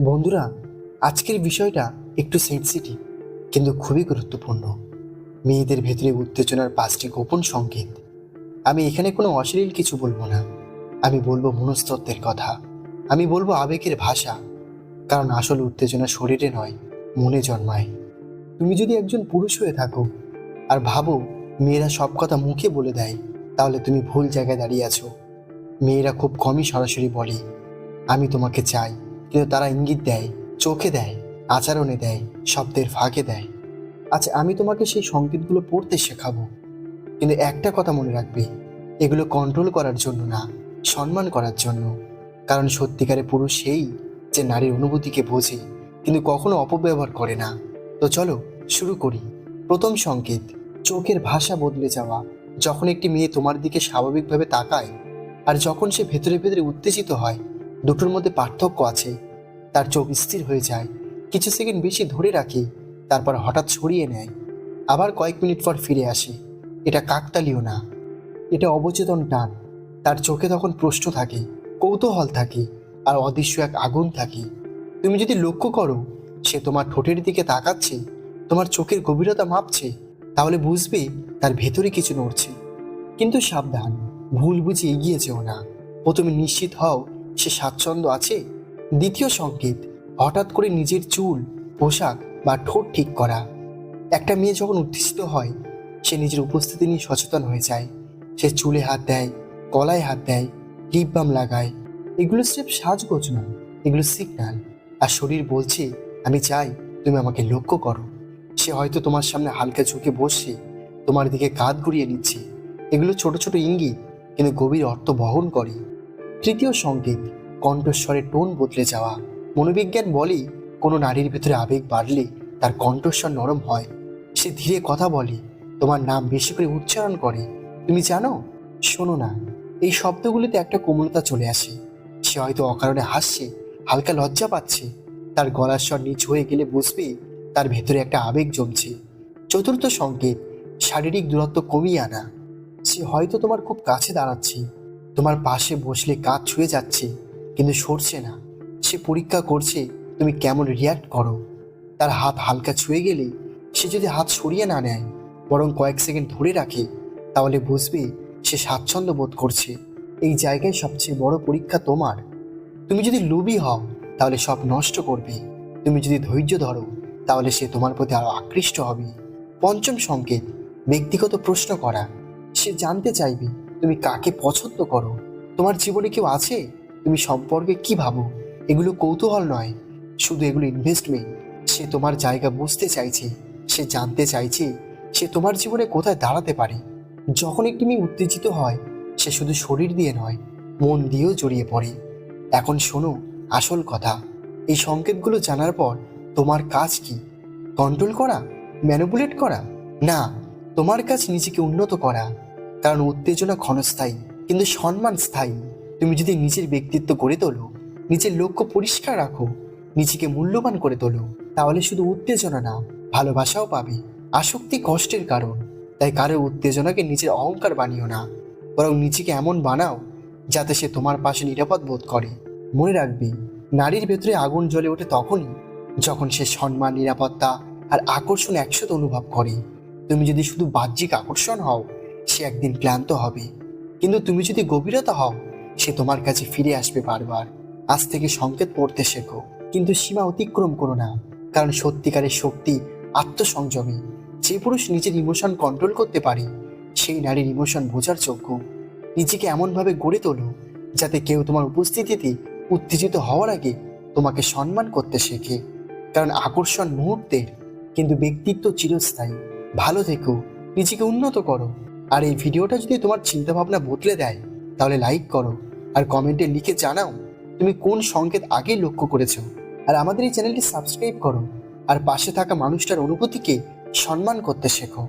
বন্ধুরা, আজকের বিষয়টা একটু সেনসিটিভ কিন্তু খুবই গুরুত্বপূর্ণ। মেয়েদের ভেতরে উত্তেজনার 5টি গোপন সংকেত। আমি এখানে কোনো অশ্লীল কিছু বলবো না। আমি বলবো মনস্তত্ত্বের কথা। আমি বলবো আবেগের ভাষা। কারণ আসল উত্তেজনা শরীরে নয়, মনে জন্মায়। তুমি যদি একজন পুরুষ হয়ে থাকো আর ভাবো মেয়েরা সব কথা মুখে বলে দেয়, তাহলে তুমি ভুল জায়গায় দাঁড়িয়ে আছো। মেয়েরা খুব কমই সরাসরি বলে আমি তোমাকে চাই, কিন্তু তারা ইঙ্গিত দেয়, চোখে দেয়, আচরণে দেয়, শব্দের ফাঁকে দেয়। আচ্ছা, আমি তোমাকে সেই সংকেতগুলো পড়তে শেখাবো। কিন্তু একটা কথা মনে রাখবে, এগুলো কন্ট্রোল করার জন্য না, সম্মান করার জন্য। কারণ সত্যিকারের পুরুষ সেই যে নারীর অনুভূতিকে বোঝে কিন্তু কখনো অপব্যবহার করে না। তো চলো শুরু করি। প্রথম সংকেত, চোখের ভাষা বদলে যাওয়া। যখন একটি মেয়ে তোমার দিকে স্বাভাবিকভাবে তাকায় আর যখন সে ভেতরে ভেতরে উত্তেজিত হয়, দুটোর মধ্যে পার্থক্য আছে। তার চোখ স্থির হয়ে যায়, কিছু সেকেন্ড বেশি ধরে রাখে, তারপর হঠাৎ সরিয়ে নেয়, আবার কয়েক মিনিট পর ফিরে আসে। এটা কাকতালীয় না, এটা অবচেতন টান। তার চোখে তখন প্রশ্ন থাকে, কৌতূহল থাকে, আর অদৃশ্য এক আগুন থাকে। তুমি যদি লক্ষ্য করো সে তোমার ঠোঁটের দিকে তাকাচ্ছে, তোমার চোখের গভীরতা মাপছে, তাহলে বুঝবে তার ভেতরে কিছু নড়ছে। কিন্তু সাবধান, ভুল বুঝে এগিয়ে যেও না। প্রথমে নিশ্চিত হও সে স্বাচ্ছন্দ্য আছে। দ্বিতীয় সংকেত, হঠাৎ করে নিজের চুল, পোশাক বা ঠোঁট ঠিক করা। একটা মেয়ে যখন উত্তেজিত হয়, সে নিজের উপস্থিতি নিয়ে সচেতন হয়ে যায়। সে চুলে হাত দেয়, গলায় হাত দেয়, লিপ বাম লাগায়। এগুলো স্রেফ সাজগোজ নয়, এগুলো সিগন্যাল। আর শরীর বলছে আমি চাই তুমি আমাকে লক্ষ্য করো। সে হয়তো তোমার সামনে হালকা ঝুঁকে বসছে, তোমার দিকে কাঁধ ঘুরিয়ে নিচ্ছে। এগুলো ছোট ছোট ইঙ্গিত, কিন্তু গভীর অর্থ বহন করে। তৃতীয় সংকেত, কণ্ঠস্বরের টোন বদলে যাওয়া। মনোবিজ্ঞান বলে কোনো নারীর ভেতরে আবেগ বাড়লে তার কণ্ঠস্বর নরম হয়। সে ধীরে কথা বলে, তোমার নাম বেশি করে উচ্চারণ করে। তুমি জানো, শোনো না, এই শব্দগুলিতে একটা কোমলতা চলে আসে। সে হয়তো অকারণে হাসছে, হালকা লজ্জা পাচ্ছে। তার গলার স্বর নিচু হয়ে গেলে বুঝবে তার ভেতরে একটা আবেগ জমছে। চতুর্থ সংকেত, শারীরিক দূরত্ব কমিয়ে আনা। সে হয়তো তোমার খুব কাছে দাঁড়াচ্ছে, তোমার পাশে বসলে কাঁধ ছুঁয়ে যাচ্ছে, কিন্তু সরছে না। সে পরীক্ষা করছে তুমি কেমন রিয়্যাক্ট করো। তার হাত হালকা ছুঁয়ে গেলে সে যদি হাত সরিয়ে না নেয়, বরং কয়েক সেকেন্ড ধরে রাখে, তাহলে বুঝবে সে স্বাচ্ছন্দ্য বোধ করছে। এই জায়গায় সবচেয়ে বড় পরীক্ষা তোমার। তুমি যদি লোভী হও তাহলে সব নষ্ট করবে। তুমি যদি ধৈর্য ধরো তাহলে সে তোমার প্রতি আরো আকৃষ্ট হবে। পঞ্চম সংকেত, ব্যক্তিগত প্রশ্ন করা। সে জানতে চাইবে তুমি কাকে পছন্দ করো, তোমার জীবনে কেউ আছে, তুমি সম্পর্কে কি ভাবো। এগুলো কৌতূহল নয়, শুধু এগুলো ইনভেস্টমেন্ট। সে তোমার জায়গা বুঝতে চাইছে, সে জানতে চাইছে সে তোমার জীবনে কোথায় দাঁড়াতে পারে। যখন একটি মেয়ে উত্তেজিত হয়, সে শুধু শরীর দিয়ে নয়, মন দিয়েও জড়িয়ে পড়ে। এখন শোনো আসল কথা। এই সংকেতগুলো জানার পর তোমার কাজ কি? কন্ট্রোল করা? ম্যানিপুলেট করা? না, তোমার কাজ নিজেকে উন্নত করা। কারণ উত্তেজনা ক্ষণস্থায়ী, কিন্তু সম্মান স্থায়ী। তুমি যদি নিজের ব্যক্তিত্ব গড়ে তোলো, নিজের লক্ষ্য পরিষ্কার রাখো, নিজেকে মূল্যবান করে তোলো, তাহলে শুধু উত্তেজনা না, ভালোবাসাও পাবে। আসক্তি কষ্টের কারণ, তাই কারো উত্তেজনাকে নিজের অহংকার বানিও না, বরং নিজেকে এমন বানাও যাতে সে তোমার পাশে নিরাপদ বোধ করে। মনে রাখবে, নারীর ভেতরে আগুন জ্বলে ওঠে তখনই যখন সে সম্মান, নিরাপত্তা আর আকর্ষণ একসাথে অনুভব করে। তুমি যদি শুধু বাহ্যিক আকর্ষণ হও, সে একদিন ক্লান্ত হবে। কিন্তু তুমি যদি গভীরতা হও, সে তোমার কাছে ফিরে আসবে বারবার। আজ থেকে সংকেত পড়তে শেখো, কিন্তু সীমা অতিক্রম করো না। কারণ সত্যিকারের শক্তি আত্মসংযমী। যে পুরুষ নিজের ইমোশন কন্ট্রোল করতে পারে, সেই নারীর ইমোশন বোঝার যোগ্য। নিজেকে এমনভাবে গড়ে তোলো যাতে কেউ তোমার উপস্থিতিতে উত্তেজিত হওয়ার আগে তোমাকে সম্মান করতে শেখে। কারণ আকর্ষণ মুহূর্তের, কিন্তু ব্যক্তিত্ব চিরস্থায়ী। ভালো থেকো, নিজেকে উন্নত করো। আর এই ভিডিওটা যদি তোমার চিন্তাভাবনা বদলে দেয়, তাহলে লাইক করো আর কমেন্টে লিখে জানাও তুমি কোন সংকেত আগে লক্ষ্য করেছো। আর আমাদের এই চ্যানেলটি সাবস্ক্রাইব করো আর পাশে থাকা মানুষটার অনুভূতিকে সম্মান করতে শেখো।